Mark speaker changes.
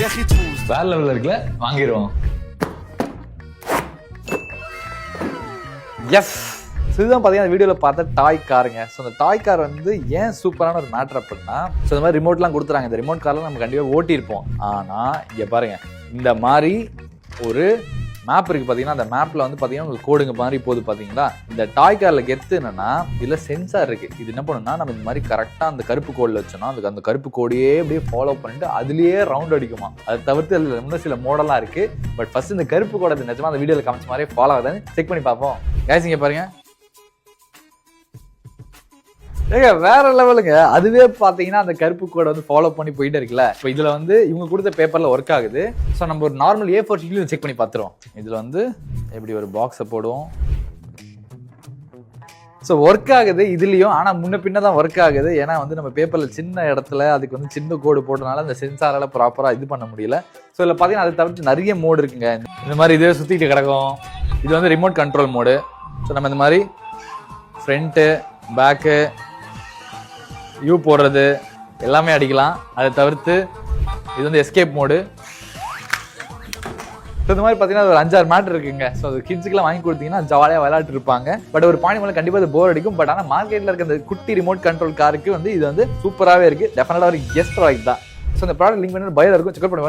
Speaker 1: வேற லெவல்ல இருக்குல்ல, வாங்கிடுவோம்.
Speaker 2: எஸ், இதுதான் பார்த்தீங்கன்னா வீடியோவில் பார்த்த டாய் காருங்க. ஸோ அந்த டாய் கார் வந்து ஏன் சூப்பரான ஒரு மேட்ரு அப்படின்னா, ஸோ இந்த மாதிரி ரிமோட்லாம் கொடுத்துறாங்க. இந்த ரிமோட் கார்லாம் நம்ம கண்டிப்பாக ஓட்டியிருப்போம். ஆனால் இங்கே பாருங்கள், இந்த மாதிரி ஒரு மேப் இருக்குது பார்த்தீங்கன்னா, அந்த மேப்பில் வந்து பார்த்தீங்கன்னா உங்களுக்கு கோடுங்க மாதிரி போகுது பார்த்தீங்களா. இந்த டாய் காரில் கெத்து என்னன்னா, இதில் சென்சார் இருக்குது. இது என்ன பண்ணுன்னா, நம்ம இந்த மாதிரி கரெக்டாக அந்த கருப்பு கோடில் வச்சோன்னா அந்த கருப்பு கோடியே அப்படியே ஃபாலோ பண்ணிட்டு அதுலேயே ரவுண்ட் அடிக்குமா. அதை தவிர்த்து அதில் இன்னும் சில மோடெல்லாம் இருக்குது. பட் ஃபஸ்ட் இந்த கருப்பு கோடை நிஜமாக அந்த வீடியோவில் காமிச்ச மாதிரியே ஃபாலோ ஆகுதுன்னு செக் பண்ணி பார்ப்போம். கைஸ் இங்கே பாருங்க, ஏங்க வேற லெவலுங்க. அதுவே பார்த்தீங்கன்னா அந்த கருப்பு கோடை வந்து ஃபாலோ பண்ணி போயிட்டே இருக்குல்ல. இப்போ இதில் வந்து இவங்க கொடுத்த பேப்பரில் ஒர்க் ஆகுது. ஸோ நம்ம ஒரு நார்மல் A4 ஷீட்லையும் செக் பண்ணி பார்த்துருவோம். இதில் வந்து எப்படி ஒரு பாக்ஸை போடுவோம். ஸோ ஒர்க் ஆகுது இதுலேயும். ஆனால் முன்ன பின்ன தான் ஒர்க் ஆகுது. ஏன்னா வந்து நம்ம பேப்பரில் சின்ன இடத்துல அதுக்கு வந்து சின்ன கோடு போட்டனால அந்த சென்சாரால் ப்ராப்பராக இது பண்ண முடியல. ஸோ இதில் பார்த்தீங்கன்னா அதை தவிர்த்து நிறைய மோடு இருக்குங்க. இந்த மாதிரி இதே சுற்றிட்டு கிடக்கும். இது வந்து ரிமோட் கண்ட்ரோல் மோடு. ஸோ நம்ம இந்த மாதிரி ஃப்ரண்ட்டு பேக்கு யூ போடுறது எல்லாமே அடிக்கலாம். அதை தவிர்த்து இது வந்து எஸ்கேப் மோடு. ஸோ இந்த மாதிரி பார்த்தீங்கன்னா ஒரு 5-6 மேட்டர் இருக்குங்க. ஸோ அது கிட்ஸுக்குலாம் வாங்கி கொடுத்தீங்கன்னா ஜாலியாக விளையாட்டு இருப்பாங்க. பட் ஒரு பாயிண்ட் மேலே கண்டிப்பாக அது போர் அடிக்கும். பட் ஆனால் மார்க்கெட்டில் இருக்க அந்த குட்டி ரிமோட் கண்ட்ரோல் காருக்கு வந்து இது வந்து சூப்பராகவே இருக்குது. டெஃபினட்டாக ஒரு கெஸ்ட் ப்ராடக்ட் தான். ஸோ இந்த ப்ராடக்ட் லிங்க் பண்ணி பயோ இருக்கும், செக் பண்ணி